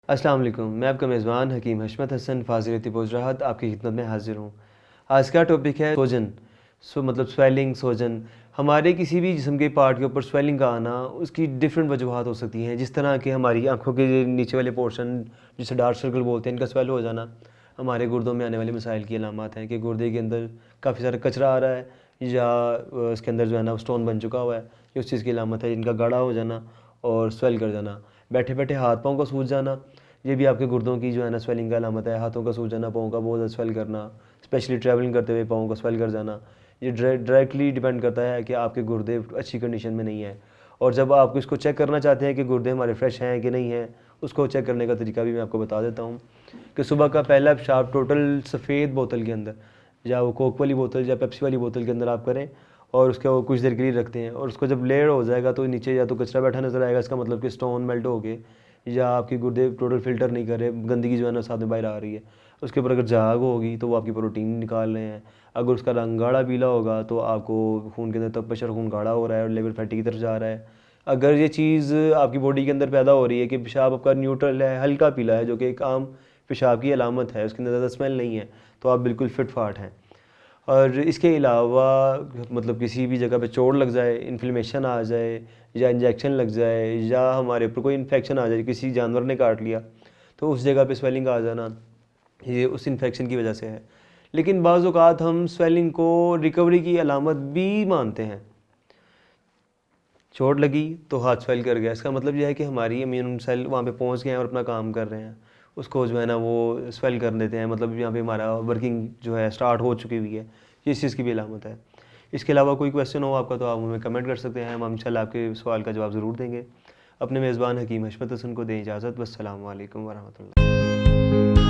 अस्सलाम वालेकुम। मैं आपका मेज़बान हकीम हशमत हसन फ़ाज़िलती पोजराहत आपकी खिदमत में हाज़िर हूँ। आज का टॉपिक है सोजन। मतलब स्वेलिंग, सोजन। हमारे किसी भी जिस्म के पार्ट के ऊपर स्वेलिंग का आना, उसकी डिफरेंट वजूहात हो सकती हैं। जिस तरह कि हमारी आँखों के नीचे वाले पोर्शन, जिसे डार्क सर्कल बोलते हैं, इनका स्वेल हो जाना हमारे गुर्दों में आने वाले मसाइल की अलामत हैं कि गुर्दे के अंदर काफ़ी सारा कचरा आ रहा है, या उसके अंदर जो है ना स्टोन बन चुका हुआ है, ये उस चीज़ की अलामत है। इनका गाढ़ा हो जाना और स्वेल कर जाना, बैठे बैठे हाथ पाँव का सूज जाना, ये भी आपके गुर्दों की जो है ना स्वेलिंग का अलामत है। हाथों का सूज जाना, पाँव का बहुत ज़्यादा स्वेल करना, स्पेशली ट्रैवलिंग करते हुए पाँव का स्वेल कर जाना, ये डायरेक्टली डिपेंड करता है कि आपके गुर्दे अच्छी कंडीशन में नहीं है। और जब आप इसको चेक करना चाहते हैं कि गुर्दे हमारे फ्रेश हैं कि नहीं हैं, उसको चेक करने का तरीका भी मैं आपको बता देता हूँ कि सुबह का पहला पेशाब टोटल सफ़ेद बोतल के अंदर, या वो कोक वाली बोतल या पेप्सी वाली बोतल के अंदर आप करें, और उसके वो कुछ देर के लिए रखते हैं, और उसको जब लेयर हो जाएगा तो नीचे या तो कचरा बैठा नज़र आएगा, इसका मतलब कि स्टोन मेल्ट हो गए, या आपके गुर्दे टोटल फ़िल्टर नहीं कर रहे, गंदगी जो है ना साथ में बाहर आ रही है। उसके ऊपर अगर झाग होगी तो वो आपकी प्रोटीन निकाल रहे हैं। अगर उसका रंग गाढ़ा पीला होगा तो आपको खून के अंदर तपश और खून गाढ़ा हो रहा है और लेवल फैटी की तरफ जा रहा है। अगर ये चीज़ आपकी बॉडी के अंदर पैदा हो रही है कि पेशाब आपका न्यूट्रल है, हल्का पीला है, जो कि एक आम पेशाब की अलामत है, उसके अंदर ज़्यादा स्मेल नहीं है, तो आप बिल्कुल फिट फाट हैं। और इसके अलावा मतलब किसी भी जगह पे चोट लग जाए, इन्फ्लेमेशन आ जाए, या इंजेक्शन लग जाए, या हमारे ऊपर कोई इन्फेक्शन आ जाए, किसी जानवर ने काट लिया, तो उस जगह पे स्वेलिंग आ जाना, ये उस इन्फेक्शन की वजह से है। लेकिन बाज़ औक़ात हम स्वेलिंग को रिकवरी की अलामत भी मानते हैं। चोट लगी तो हाथ स्वेल कर गया, इसका मतलब यह है कि हमारी इम्यून सेल वहाँ पे पहुँच गए हैं और अपना काम कर रहे हैं, उसको जो है ना वो स्वेल कर देते हैं। मतलब यहाँ पे हमारा वर्किंग जो है स्टार्ट हो चुकी हुई है, ये इस चीज़ की भी अलामत है। इसके अलावा कोई क्वेश्चन हो आपका तो आप हमें कमेंट कर सकते हैं, हम इंशाल्लाह आपके सवाल का जवाब ज़रूर देंगे। अपने मेज़बान हकीम हशमत हसन को दें इजाज़त। वस्सलामु अलैकुम वरहमतुल्लाह।